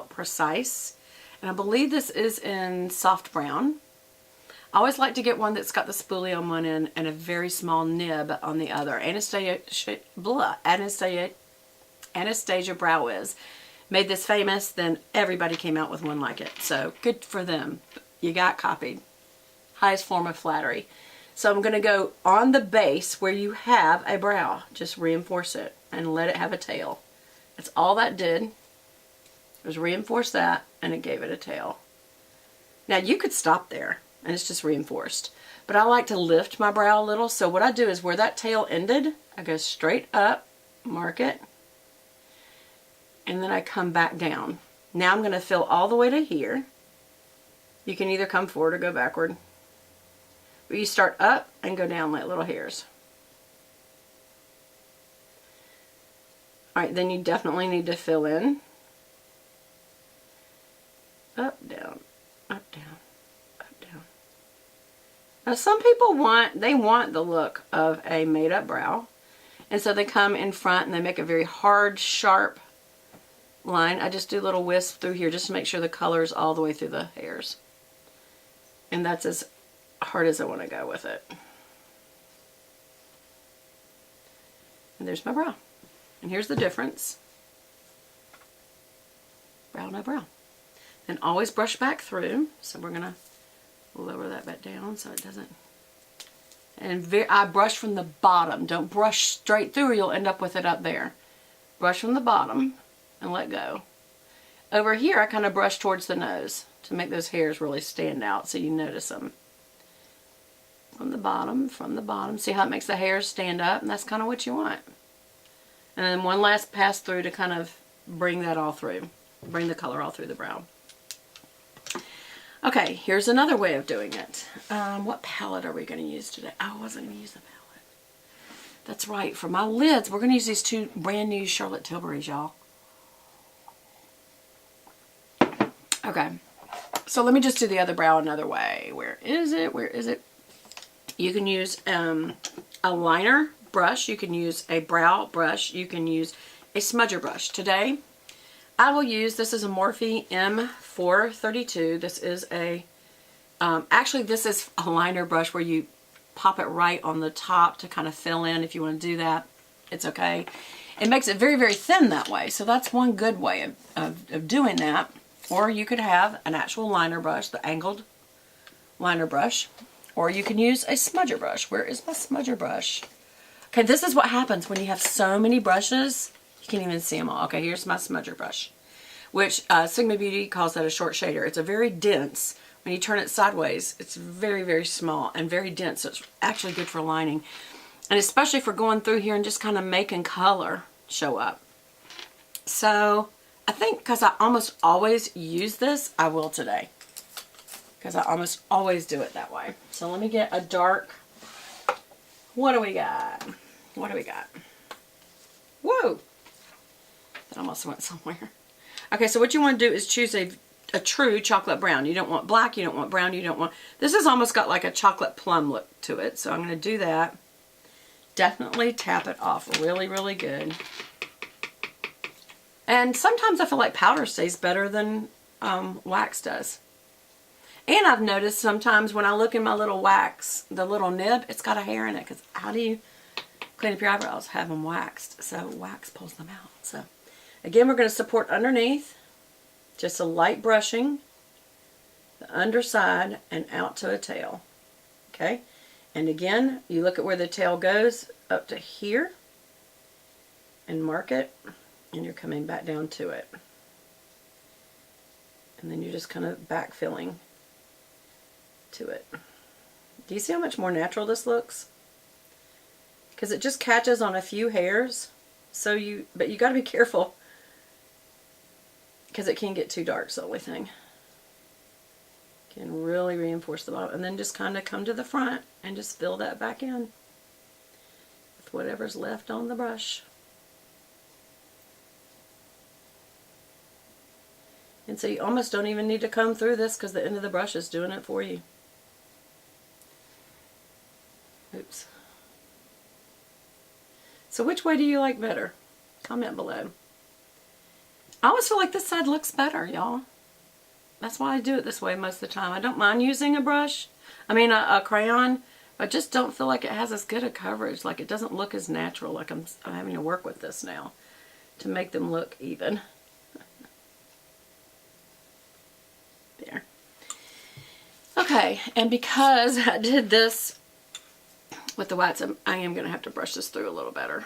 Precise, and I believe this is in soft brown. I always like to get one that's got the spoolie on one end and a very small nib on the other. Anastasia Brow Wiz made this famous, then everybody came out with one like it. So good for them. You got copied. Highest form of flattery. So I'm going to go on the base where you have a brow. Just reinforce it and let it have a tail. That's all that did. Was reinforce that, and it gave it a tail. Now you could stop there and it's just reinforced, but I like to lift my brow a little. So what I do is where that tail ended, I go straight up, mark it, and then I come back down. Now I'm going to fill all the way to here. You can either come forward or go backward, but you start up and go down like little hairs. Alright, then you definitely need to fill in. Up, down, up, down, up, down. Now some people want the look of a made-up brow. And so they come in front and they make a very hard, sharp line. I just do a little wisp through here just to make sure the color is all the way through the hairs. And that's as hard as I want to go with it. And there's my brow. And here's the difference. Brow, no brow. And always brush back through. So we're going to lower that back down so it doesn't. And I brush from the bottom. Don't brush straight through or you'll end up with it up there. Brush from the bottom and let go. Over here I kind of brush towards the nose to make those hairs really stand out so you notice them. From the bottom, from the bottom. See how it makes the hairs stand up? And that's kind of what you want. And then one last pass through to kind of bring that all through. Bring the color all through the brow. Okay, here's another way of doing it. What palette are we going to use today? Oh, I wasn't going to use the palette. That's right. For my lids, we're going to use these two brand new Charlotte Tilburys, y'all. Okay. So let me just do the other brow another way. Where is it? Where is it? You can use a liner brush. You can use a brow brush. You can use a smudger brush. Today, I will use, this is a Morphe M432. This is a, actually this is a liner brush where you pop it right on the top to kind of fill in. If you want to do that, it's okay. It makes it very, very thin that way. So that's one good way of doing that. Or you could have an actual liner brush, the angled liner brush. Or you can use a smudger brush. Where is my smudger brush? Okay, this is what happens when you have so many brushes. You can't even see them all. Okay, here's my smudger brush, which Sigma Beauty calls that a short shader. It's a very dense, when you turn it sideways, it's very, very small and very dense. So it's actually good for lining. And especially for going through here and just kind of making color show up. So I think because I almost always use this, I will today. Because I almost always do it that way. So let me get a dark, what do we got? What do we got? Whoa! That almost went somewhere. Okay, so what you want to do is choose a true chocolate brown. You don't want black, you don't want brown, you don't want... This has almost got like a chocolate plum look to it. So I'm going to do that. Definitely tap it off really, really good. And sometimes I feel like powder stays better than wax does. And I've noticed sometimes when I look in my little wax, the little nib, it's got a hair in it. Because how do you clean up your eyebrows? Have them waxed. So wax pulls them out. So again, we're going to support underneath. Just a light brushing. The underside and out to a tail. Okay? And again, you look at where the tail goes up to here. And mark it. And you're coming back down to it. And then you're just kind of backfilling to it. Do you see how much more natural this looks? Because it just catches on a few hairs. But you got to be careful because it can get too dark. Is the only thing. Can really reinforce the bottom, and then just kind of come to the front and just fill that back in with whatever's left on the brush. And so you almost don't even need to comb through this because the end of the brush is doing it for you. Oops. So which way do you like better? Comment below. I always feel like this side looks better, y'all. That's why I do it this way most of the time. I don't mind using a brush, a crayon, but I just don't feel like it has as good a coverage. Like it doesn't look as natural. Like I'm having to work with this now to make them look even. There. Okay, and because I did this with the whites, I am going to have to brush this through a little better.